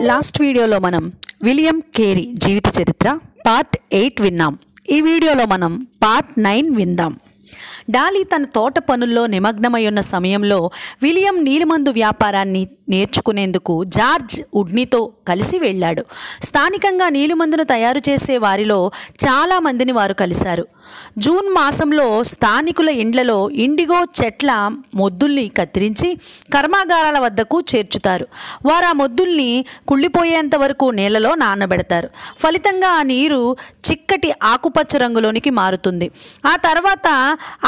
Last వీడియోలో మనం William Carey జీవిత చరిత్ర పార్ట్ 8 విన్నాం. ఈ వీడియోలో మనం పార్ట్ 9 విందాం. డాలీ తన తోట పనుల్లో నిమగ్నమై ఉన్న సమయంలో విలియం నీలిమందు వ్యాపారాన్ని నేర్చుకునేందుకు జార్జ్ వుడ్నీతో కలిసి వెళ్ళాడు. స్థానికంగా నీలిమందును తయారు చేసే వారిలో చాలామందిని వారు కలిశారు. జూన్ మాసంలో స్థానికుల ఇండ్లలో ఇండిగో చెట్ల మొద్దుల్ని కత్తిరించి కర్మాగారాల వద్దకు చేర్చుతారు. వారు ఆ మొద్దుల్ని కుళ్ళిపోయేంత వరకు నీళ్లలో నానబెడతారు. ఫలితంగా ఆ నీరు చిక్కటి ఆకుపచ్చ రంగులోనికి మారుతుంది. ఆ తర్వాత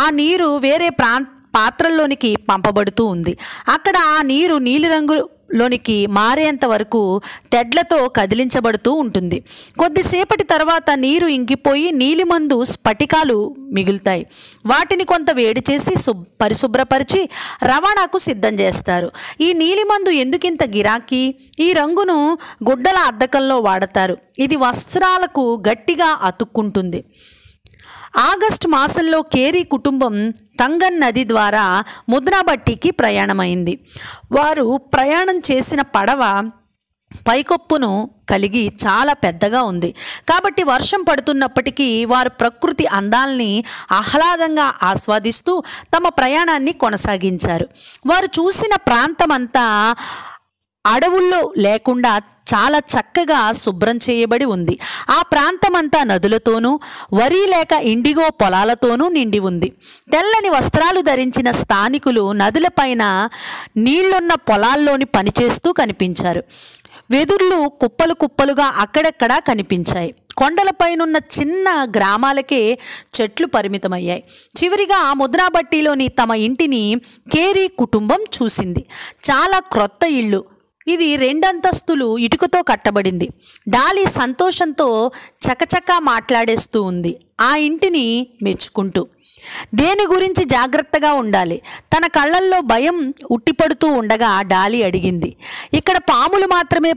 ఆ నీరు వేరే పాత్రల్లోనికి పంపబడుతూ ఉంది. అక్కడ ఆ నీరు నీలిరంగులోనికి మారేంత వరకు తెడ్లతో కదిలించబడుతూ ఉంటుంది. కొద్దిసేపటి తర్వాత నీరు ఇంకిపోయి నీలిమందు స్ఫటికాలు మిగులుతాయి. వాటిని కొంత వేడి చేసి పరిశుభ్రపరిచి రవాణాకు సిద్ధం చేస్తారు. ఈ నీలిమందు ఎందుకింత గిరాకీ? ఈ రంగును గుడ్డల అద్దకంలో వాడతారు. ఇది వస్త్రాలకు గట్టిగా అతుక్కుంటుంది. ఆగస్టు మాసంలో కేరీ కుటుంబం తంగన్ నది ద్వారా ముద్నాబట్టికి ప్రయాణమైంది. వారు ప్రయాణం చేసిన పడవ పైకప్పును కలిగి చాలా పెద్దగా ఉంది. కాబట్టి వర్షం పడుతున్నప్పటికీ వారు ప్రకృతి అందాల్ని ఆహ్లాదంగా ఆస్వాదిస్తూ తమ ప్రయాణాన్ని కొనసాగించారు. వారు చూసిన ప్రాంతమంతా అడవుల్లో లేకుండా చాలా చక్కగా శుభ్రం చేయబడి ఉంది. ఆ ప్రాంతమంతా నదులతోనూ వరి లేక ఇండిగో పొలాలతోనూ నిండి ఉంది. తెల్లని వస్త్రాలు ధరించిన స్థానికులు నదులపైన నీళ్లున్న పొలాల్లోని పనిచేస్తూ కనిపించారు. వెదుర్లు కుప్పలు కుప్పలుగా అక్కడక్కడా కనిపించాయి. కొండలపైనున్న చిన్న గ్రామాలకే చెట్లు పరిమితమయ్యాయి. చివరిగా ముద్నాబట్టిలోని తమ ఇంటిని కేరీ కుటుంబం చూసింది. చాలా క్రొత్త ఇళ్ళు. ఇది 2 అంతస్తులు ఇటుకతో కట్టబడింది. డాలీ సంతోషంతో చకచకా మాట్లాడేస్తూ ఉంది, ఆ ఇంటిని మెచ్చుకుంటూ. దేని గురించి జాగ్రత్తగా ఉండాలి? తన కళ్ళల్లో భయం ఉట్టిపడుతూ ఉండగా డాలీ అడిగింది. ఇక్కడ పాములు మాత్రమే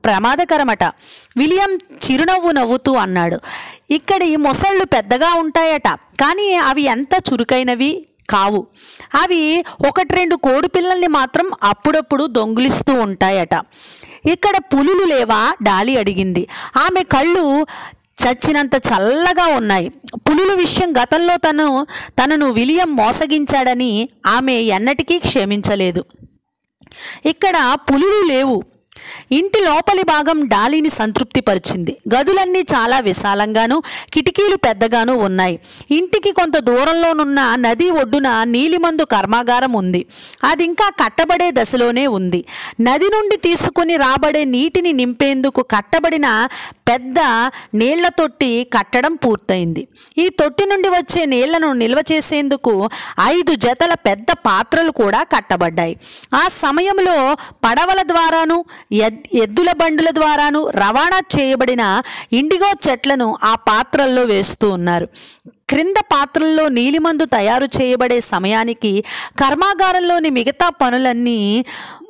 ప్రమాదకరమట. విలియం చిరునవ్వు నవ్వుతూ అన్నాడు. ఇక్కడి మొసళ్ళు పెద్దగా ఉంటాయట, కానీ అవి ఎంత చురుకైనవి కావు. అవి 1-2 కోడి పిల్లల్ని మాత్రం అప్పుడప్పుడు దొంగిలిస్తూ ఉంటాయట. ఇక్కడ పులులు లేవా? డాలీ అడిగింది. ఆమె కళ్ళు చచ్చినంత చల్లగా ఉన్నాయి. పులుల విషయం గతంలో తనను విలియం మోసగించాడని ఆమె ఎన్నటికీ క్షమించలేదు. ఇక్కడ పులులు లేవు. ఇంటి లోపలి భాగం డాలీని సంతృప్తిపరిచింది. గదులన్నీ చాలా విశాలంగాను కిటికీలు పెద్దగాను ఉన్నాయి. ఇంటికి కొంత దూరంలోనున్న నది ఒడ్డున నీలిమందు కర్మాగారం ఉంది. అది ఇంకా కట్టబడే దశలోనే ఉంది. నది నుండి తీసుకుని రాబడే నీటిని నింపేందుకు కట్టబడిన పెద్ద నీళ్ల తొట్టి కట్టడం పూర్తయింది. ఈ తొట్టి నుండి వచ్చే నీళ్లను నిల్వ చేసేందుకు 5 జతల పెద్ద పాత్రలు కూడా కట్టబడ్డాయి. ఆ సమయంలో పడవల ద్వారాను ఎద్దుల బండుల ద్వారాను రవాణా చేయబడిన ఇండిగో చెట్లను ఆ పాత్రల్లో వేస్తూ ఉన్నారు. క్రింద పాత్రల్లో నీలిమందు తయారు చేయబడే సమయానికి కర్మాగారంలోని మిగతా పనులన్నీ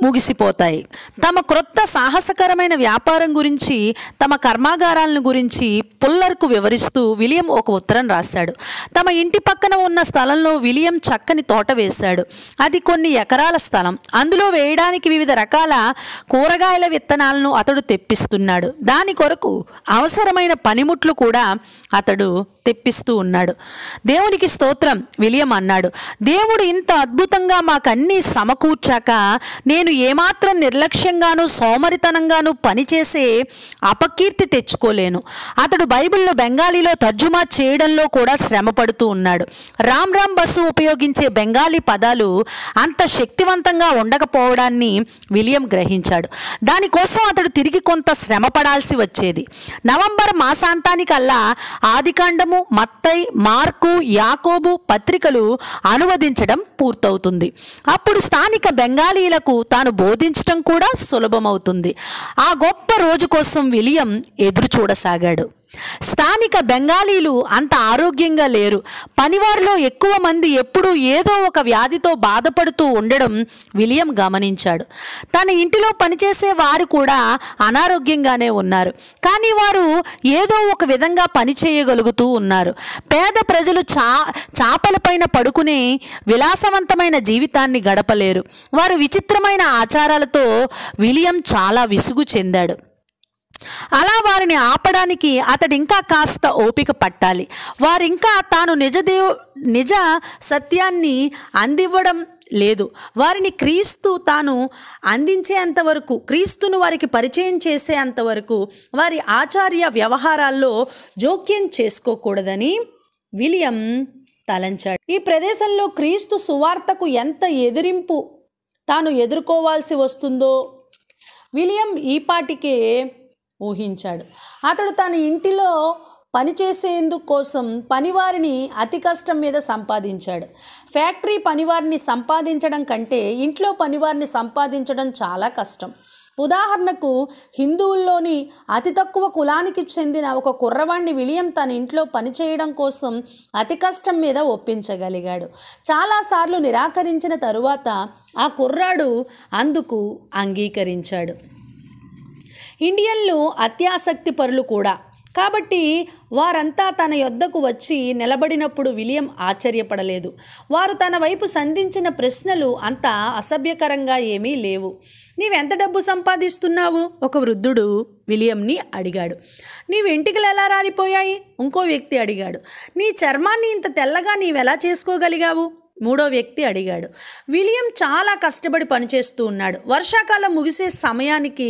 ముగిసిపోతాయి. తమ క్రొత్త సాహసకరమైన వ్యాపారం గురించి, తమ కర్మాగారాలను గురించి పుల్లర్కు వివరిస్తూ విలియం ఒక ఉత్తరం రాశాడు. తమ ఇంటి పక్కన ఉన్న స్థలంలో విలియం చక్కని తోట వేశాడు. అది కొన్ని ఎకరాల స్థలం. అందులో వేయడానికి వివిధ రకాల కూరగాయల విత్తనాలను అతడు తెప్పిస్తున్నాడు. దాని కొరకు అవసరమైన పనిముట్లు కూడా అతడు తెప్పిస్తూ ఉన్నాడు. దేవునికి స్తోత్రం, విలియం అన్నాడు. దేవుడు ఇంత అద్భుతంగా మాకన్నీ సమకూర్చాక నేను ఏమాత్రం నిర్లక్ష్యంగానూ సోమరితనంగానూ పనిచేసే అపకీర్తి తెచ్చుకోలేను. అతడు బైబిల్ను బెంగాలీలో తర్జుమా చేయడంలో కూడా శ్రమ పడుతూ ఉన్నాడు. రామ్ బసు ఉపయోగించే బెంగాలీ పదాలు అంత శక్తివంతంగా ఉండకపోవడాన్ని విలియం గ్రహించాడు. దానికోసం అతడు తిరిగి కొంత శ్రమ పడాల్సి వచ్చేది. నవంబర్ మాసాంతానికల్లా ఆదికాండము, మత్తయి, మార్కు, యాకోబు పత్రికలు అనువదించడం పూర్తవుతుంది. అప్పుడు స్థానిక బెంగాలీలకు తాను బోధించడం కూడా సులభమవుతుంది. ఆ గొప్ప రోజు కోసం విలియం ఎదురు చూడసాగాడు. స్థానిక బెంగాలీలు అంత ఆరోగ్యంగా లేరు. పనివారిలో ఎక్కువ మంది ఎప్పుడూ ఏదో ఒక వ్యాధితో బాధపడుతూ ఉండడం విలియం గమనించాడు. తన ఇంటిలో పనిచేసే వారు కూడా అనారోగ్యంగానే ఉన్నారు. కానీ వారు ఏదో ఒక విధంగా పని చేయగలుగుతూ ఉన్నారు. పేద ప్రజలు చాపలపైన పడుకునే విలాసవంతమైన జీవితాన్ని గడపలేరు. వారు విచిత్రమైన ఆచారాలతో విలియం చాలా విసుగు చెందాడు. అలా వారిని ఆపడానికి అతడు ఇంకా కాస్త ఓపిక పట్టాలి. వారింకా తాను నిజ సత్యాన్ని అందివ్వడం లేదు. వారిని క్రీస్తు తాను అందించేంతవరకు, క్రీస్తును వారికి పరిచయం చేసేంతవరకు వారి ఆచార్య వ్యవహారాల్లో జోక్యం చేసుకోకూడదని విలియం తలంచాడు. ఈ ప్రదేశంలో క్రీస్తు సువార్తకు ఎంత ఎదిరింపు తాను ఎదుర్కోవాల్సి వస్తుందో విలియం ఈపాటికే ఊహించాడు. అతడు తన ఇంటిలో పనిచేసేందుకు కోసం పనివారిని అతి కష్టం మీద సంపాదించాడు. ఫ్యాక్టరీ పనివారిని సంపాదించడం కంటే ఇంట్లో పనివారిని సంపాదించడం చాలా కష్టం. ఉదాహరణకు హిందువుల్లోని అతి తక్కువ కులానికి చెందిన ఒక కుర్రవాణ్ణి విలియం తన ఇంట్లో పనిచేయడం కోసం అతి కష్టం మీద ఒప్పించగలిగాడు. చాలాసార్లు నిరాకరించిన తరువాత ఆ కుర్రాడు అందుకు అంగీకరించాడు. ఇండియన్లు అత్యాసక్తి పరులు కూడా. కాబట్టి వారంతా తన యొద్దకు వచ్చి నిలబడినప్పుడు విలియం ఆశ్చర్యపడలేదు. వారు తన వైపు సంధించిన ప్రశ్నలు అంత అసభ్యకరంగా ఏమీ లేవు. నీవెంత డబ్బు సంపాదిస్తున్నావు? ఒక వృద్ధుడు విలియంని అడిగాడు. నీ వెంట్రుకలు ఎలా రాలిపోయాయి? ఇంకో వ్యక్తి అడిగాడు. నీ చర్మాన్ని ఇంత తెల్లగా నీవెలా చేసుకోగలిగావు? మూడో వ్యక్తి అడిగాడు. విలియం చాలా కష్టపడి పనిచేస్తూ ఉన్నాడు. వర్షాకాలం ముగిసే సమయానికి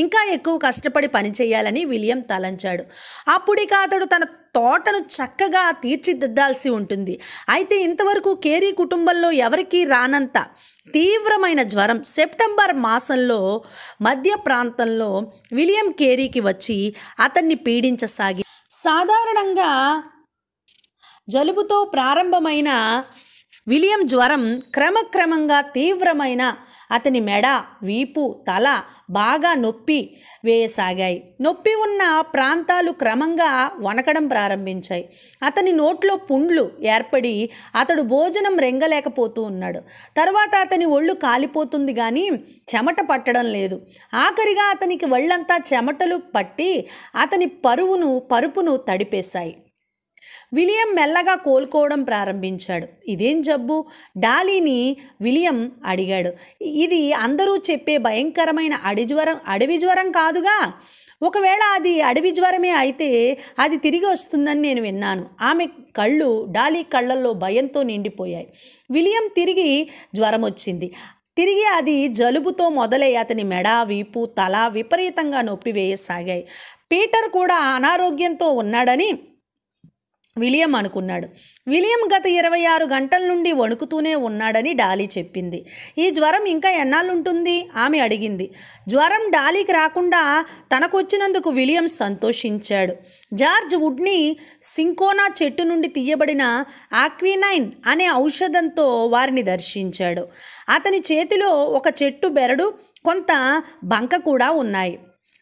ఇంకా ఎక్కువ కష్టపడి పనిచేయాలని విలియం తలంచాడు. అప్పుడిక అతడు తన తోటను చక్కగా తీర్చిదిద్దాల్సి ఉంటుంది. అయితే ఇంతవరకు కేరీ కుటుంబంలో ఎవరికీ రానంత తీవ్రమైన జ్వరం సెప్టెంబర్ మాసంలో మధ్య ప్రాంతంలో విలియం కేరీకి వచ్చి అతన్ని పీడించసాగి. సాధారణంగా జలుబుతో ప్రారంభమైన విలియం జ్వరం క్రమక్రమంగా తీవ్రమైన అతని మెడ, వీపు, తల బాగా నొప్పి వేయసాగాయి. నొప్పి ఉన్న ప్రాంతాలు క్రమంగా వణకడం ప్రారంభించాయి. అతని నోట్లో పుండ్లు ఏర్పడి అతడు భోజనం రెంగలేకపోతూ ఉన్నాడు. తర్వాత అతని ఒళ్ళు కాలిపోతుంది కానీ చెమట పట్టడం లేదు. ఆఖరిగా అతనికి ఒళ్ళంతా చెమటలు పట్టి అతని పరుపును తడిపేశాయి. విలియం మెల్లగా కోలుకోవడం ప్రారంభించాడు. ఇదేం జబ్బు? డాలీని విలియం అడిగాడు. ఇది అందరూ చెప్పే భయంకరమైన అడవి జ్వరం కాదుగా. ఒకవేళ అది అడవి జ్వరమే అయితే అది తిరిగి వస్తుందని నేను విన్నాను. ఆమె కళ్ళు డాలీ కళ్ళల్లో భయంతో నిండిపోయాయి. విలియం తిరిగి జ్వరం వచ్చింది. తిరిగి అది జలుబుతో మొదలై అతని మెడ, వీపు, తల విపరీతంగా నొప్పి వేయసాగాయి. పీటర్ కూడా అనారోగ్యంతో ఉన్నాడని విలియం అనుకున్నాడు. విలియం గత 26 గంటల నుండి వణుకుతూనే ఉన్నాడని డాలీ చెప్పింది. ఈ జ్వరం ఇంకా ఎన్నాళ్ళుంటుంది? ఆమె అడిగింది. జ్వరం డాలీకి రాకుండా తనకొచ్చినందుకు విలియం సంతోషించాడు. జార్జ్ వుడ్ని సింకోనా చెట్టు నుండి తీయబడిన ఆక్వినైన్ అనే ఔషధంతో వారిని దర్శించాడు. అతని చేతిలో ఒక చెట్టు బెరడు, కొంత బంక కూడా ఉన్నాయి.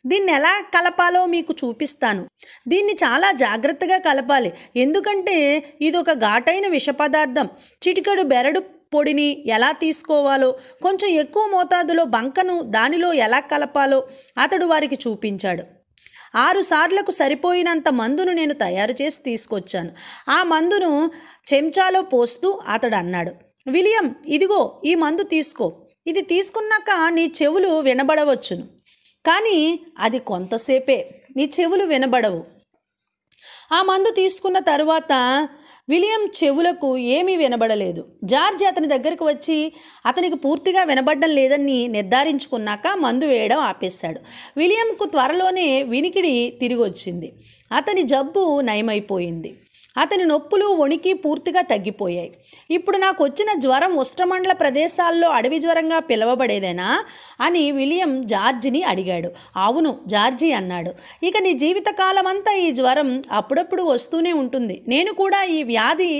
దీన్ని ఎలా కలపాలో మీకు చూపిస్తాను. దీన్ని చాలా జాగ్రత్తగా కలపాలి, ఎందుకంటే ఇది ఒక ఘాటైన విష పదార్థం. చిటికెడు బెరడు పొడిని ఎలా తీసుకోవాలో, కొంచెం ఎక్కువ మోతాదులో బంకను దానిలో ఎలా కలపాలో అతడు వారికి చూపించాడు. 6 సార్లకు సరిపోయినంత మందును నేను తయారు చేసి తీసుకొచ్చాను. ఆ మందును చెంచాలో పోస్తూ అతడు అన్నాడు. విలియం, ఇదిగో ఈ మందు తీసుకో. ఇది తీసుకున్నాక నీ చెవులు వినబడవచ్చును, కానీ అది కొంతసేపే. నీ చెవులు వినబడవు. ఆ మందు తీసుకున్న తరువాత విలియం చెవులకు ఏమీ వినబడలేదు. జార్జ్ అతని దగ్గరికి వచ్చి అతనికి పూర్తిగా వినబడడం లేదని నిర్ధారించుకున్నాక మందు వేయడం ఆపేశాడు. విలియంకు త్వరలోనే వినికిడి తిరిగి వచ్చింది. అతని జబ్బు నయమైపోయింది. అతని నొప్పులు, వణికి పూర్తిగా తగ్గిపోయాయి. ఇప్పుడు నాకు వచ్చిన జ్వరం ఉష్ణమండల ప్రదేశాల్లో అడవి జ్వరంగా పిలవబడేదేనా అని విలియం జార్జిని అడిగాడు. అవును, జార్జి అన్నాడు. ఇక నీ జీవితకాలం అంతా ఈ జ్వరం అప్పుడప్పుడు వస్తూనే ఉంటుంది. నేను కూడా ఈ వ్యాధి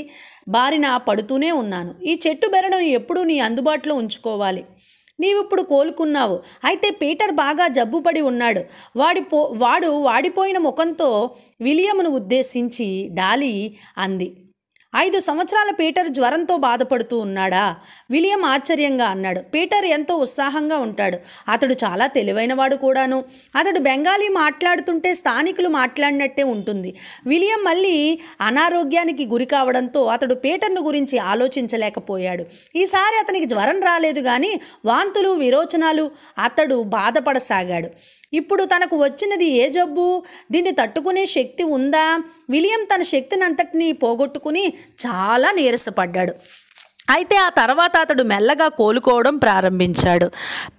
బారిన పడుతూనే ఉన్నాను. ఈ చెట్టు బెరడును ఎప్పుడూ నీ అందుబాటులో ఉంచుకోవాలి. నీవిప్పుడు కోలుకున్నావు. అయితే పీటర్ బాగా జబ్బుపడి ఉన్నాడు. వాడు వాడిపోయిన ముఖంతో విలియంను ఉద్దేశించి డాలీ అంది. 5 సంవత్సరాల పీటర్ జ్వరంతో బాధపడుతూ ఉన్నాడా? విలియం ఆశ్చర్యంగా అన్నాడు. పీటర్ ఎంతో ఉత్సాహంగా ఉంటాడు. అతడు చాలా తెలివైనవాడు కూడాను. అతడు బెంగాలీ మాట్లాడుతుంటే స్థానికులు మాట్లాడినట్టే ఉంటుంది. విలియం మళ్ళీ అనారోగ్యానికి గురి కావడంతో అతడు పీటర్ను గురించి ఆలోచించలేకపోయాడు. ఈసారి అతనికి జ్వరం రాలేదు కానీ వాంతులు, విరోచనాలు. అతడు బాధపడసాగాడు. ఇప్పుడు తనకు వచ్చినది ఏ జబ్బు? దీన్ని తట్టుకునే శక్తి ఉందా? విలియం తన శక్తిని అంతటినీ పోగొట్టుకుని చాలా నీరసపడ్డాడు. అయితే ఆ తర్వాత అతడు మెల్లగా కోలుకోవడం ప్రారంభించాడు.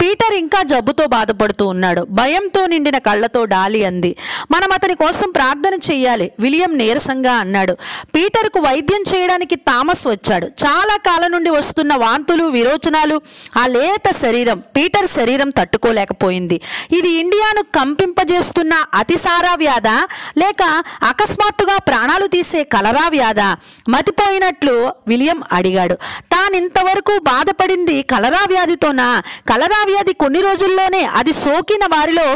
పీటర్ ఇంకా జబ్బుతో బాధపడుతూ ఉన్నాడు. భయంతో నిండిన కళ్ళతో డాలీ అంది. మనం అతని కోసం ప్రార్థన చెయ్యాలి. విలియం నీరసంగా అన్నాడు. పీటర్కు వైద్యం చేయడానికి థామస్ వచ్చాడు. చాలా కాలం నుండి వస్తున్న వాంతులు, విరోచనాలు, ఆ లేత శరీరం పీటర్ శరీరం తట్టుకోలేకపోయింది. ఇది ఇండియాను కంపింపజేస్తున్న అతిసారా వ్యాధా లేక అకస్మాత్తుగా ప్రాణాలు తీసే కలరా వ్యాధా? మతిపోయినట్లు విలియం అడిగాడు. తానింతవరకు బాధపడింది కలరా వ్యాధితోనా? కలరా వ్యాధి కొన్ని రోజుల్లోనే అది సోకిన వారిలో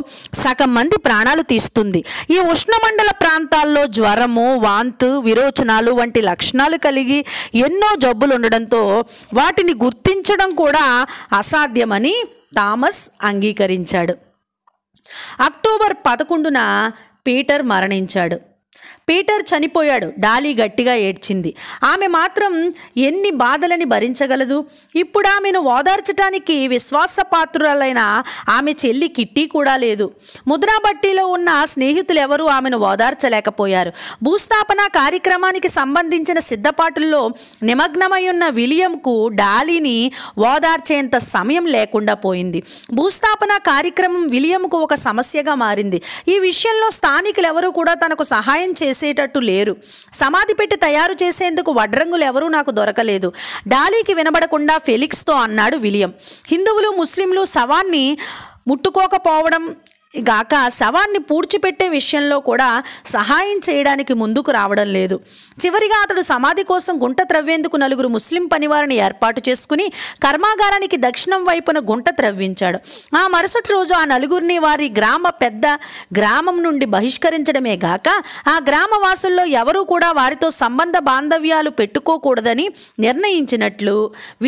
సగం మంది ప్రాణాలు తీస్తుంది. ఈ ఉష్ణమండల ప్రాంతాల్లో జ్వరము, వాంతు, విరోచనాలు వంటి లక్షణాలు కలిగి ఎన్నో జబ్బులు ఉండడంతో వాటిని గుర్తించడం కూడా అసాధ్యమని థామస్ అంగీకరించాడు. అక్టోబర్ 11న పీటర్ మరణించాడు. పీటర్ చనిపోయాడు. డాలీ గట్టిగా ఏడ్చింది. ఆమె మాత్రం ఎన్ని బాధలని భరించగలదు? ఇప్పుడు ఆమెను ఓదార్చటానికి విశ్వాసపాత్రులైన ఆమె చెల్లి కిట్టి కూడా లేదు. ముద్రాబట్టిలో ఉన్న స్నేహితులు ఎవరూ ఆమెను ఓదార్చలేకపోయారు. భూస్థాపన కార్యక్రమానికి సంబంధించిన సిద్ధపాటుల్లో నిమగ్నమై ఉన్న విలియంకు డాలీని ఓదార్చేంత సమయం లేకుండా పోయింది. భూస్థాపన కార్యక్రమం విలియంకు ఒక సమస్యగా మారింది. ఈ విషయంలో స్థానికులు ఎవరూ కూడా తనకు సహాయం చేసేటట్టు లేరు. సమాధి పెట్టి తయారు చేసేందుకు వడ్రంగులు ఎవరూ నాకు దొరకలేదు. డాలీకి వినబడకుండా ఫెలిక్స్తో అన్నాడు విలియం. హిందువులు, ముస్లింలు శవాన్ని ముట్టుకోకపోవడం గాక శవాన్ని పూడ్చిపెట్టే విషయంలో కూడా సహాయం చేయడానికి ముందుకు రావడం లేదు. చివరిగా అతడు సమాధి కోసం గుంట త్రవ్వేందుకు 4 ముస్లిం పనివారిని ఏర్పాటు చేసుకుని కర్మాగారానికి దక్షిణం వైపున గుంట త్రవ్వించాడు. ఆ మరుసటి రోజు ఆ 4 వారి గ్రామం నుండి బహిష్కరించడమే గాక ఆ గ్రామవాసుల్లో ఎవరూ కూడా వారితో సంబంధ బాంధవ్యాలు పెట్టుకోకూడదని నిర్ణయించినట్లు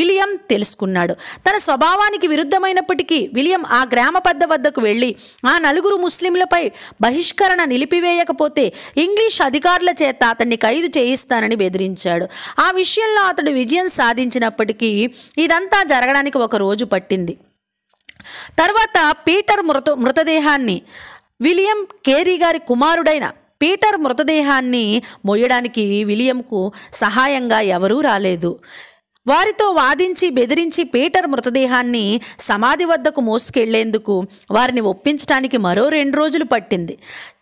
విలియం తెలుసుకున్నాడు. తన స్వభావానికి విరుద్ధమైనప్పటికీ విలియం ఆ గ్రామ పెద్ద వద్దకు వెళ్ళి ఆ 4 ముస్లింలపై బహిష్కరణ నిలిపివేయకపోతే ఇంగ్లీష్ అధికారుల చేత అతన్ని ఖైదు చేయిస్తానని బెదిరించాడు. ఆ విషయంలో అతడు విజయం సాధించినప్పటికీ ఇదంతా జరగడానికి ఒక రోజు పట్టింది. తర్వాత పీటర్ మృతదేహాన్ని విలియం కేరీ గారి కుమారుడైన పీటర్ మృతదేహాన్ని మోయడానికి విలియంకు సహాయంగా ఎవరూ రాలేదు. వారితో వాదించి బెదిరించి పీటర్ మృతదేహాన్ని సమాధి వద్దకు మోసుకెళ్లేందుకు వారిని ఒప్పించడానికి మరో 2 రోజులు పట్టింది.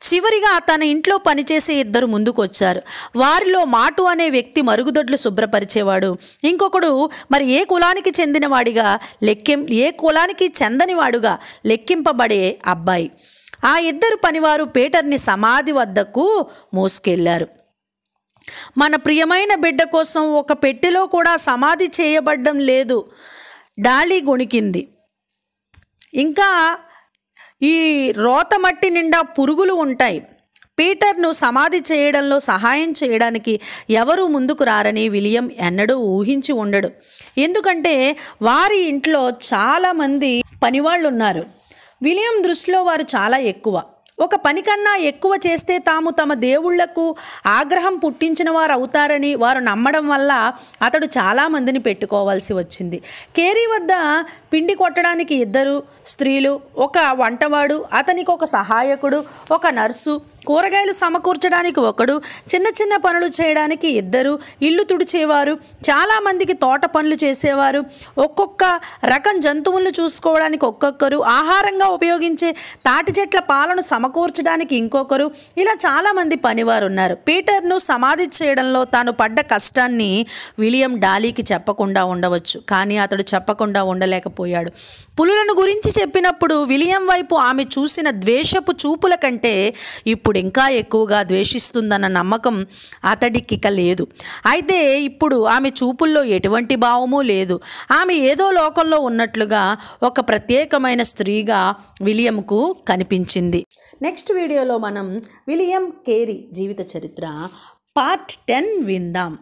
చివరిగా తన ఇంట్లో పనిచేసే 2 ముందుకొచ్చారు. వారిలో మాటు అనే వ్యక్తి మరుగుదొడ్లు శుభ్రపరిచేవాడు. ఇంకొకడు మరి ఏ కులానికి చెందనివాడుగా లెక్కింపబడే అబ్బాయి. ఆ 2 పనివారు పీటర్ని సమాధి వద్దకు మోసుకెళ్లారు. మన ప్రియమైన బిడ్డ కోసం ఒక పెట్టెలో కూడా సమాధి చేయబడ్డం లేదు. డాలీ గొణికింది. ఇంకా ఈ రోతమట్టి నిండా పురుగులు ఉంటాయి. పీటర్ను సమాధి చేయడంలో సహాయం చేయడానికి ఎవరూ ముందుకు రారని విలియం ఎన్నడూ ఊహించి ఉండడు. ఎందుకంటే వారి ఇంట్లో చాలామంది పనివాళ్ళు ఉన్నారు. విలియం దృష్టిలో వారు చాలా ఎక్కువ. ఒక పని కన్నా ఎక్కువ చేస్తే తాము తమ దేవుళ్లకు ఆగ్రహం పుట్టించిన వారు అవుతారని వారు నమ్మడం వల్ల అతడు చాలామందిని పెట్టుకోవాల్సి వచ్చింది. కేరీ వద్ద పిండి కొట్టడానికి 2 స్త్రీలు, ఒక వంటవాడు, అతనికి ఒక సహాయకుడు, ఒక నర్సు, కూరగాయలు సమకూర్చడానికి ఒకడు, చిన్న చిన్న పనులు చేయడానికి 2, ఇల్లు తుడిచేవారు, చాలామందికి తోట పనులు చేసేవారు, ఒక్కొక్క రకం జంతువులను చూసుకోవడానికి ఒక్కొక్కరు, ఆహారంగా ఉపయోగించే తాటి చెట్ల పాలను సమకూర్చడానికి ఇంకొకరు, ఇలా చాలామంది పనివారు ఉన్నారు. పీటర్ను సమాధి చేయడంలో తాను పడ్డ కష్టాన్ని విలియం డాలీకి చెప్పకుండా ఉండవచ్చు, కానీ అతడు చెప్పకుండా ఉండలేకపోయాడు. పులులను గురించి చెప్పినప్పుడు విలియం వైపు ఆమె చూసిన ద్వేషపు చూపుల కంటే ఇప్పుడు ఇంకా ఎక్కువగా ద్వేషిస్తుందన్న నమ్మకం అతడికి లేదు. అయితే ఇప్పుడు ఆమె చూపుల్లో ఎటువంటి భావమూ లేదు. ఆమె ఏదో లోకంలో ఉన్నట్లుగా ఒక ప్రత్యేకమైన స్త్రీగా విలియంకు కనిపించింది. నెక్స్ట్ వీడియోలో మనం విలియం కేరీ జీవిత చరిత్ర పార్ట్ 10 విందాం.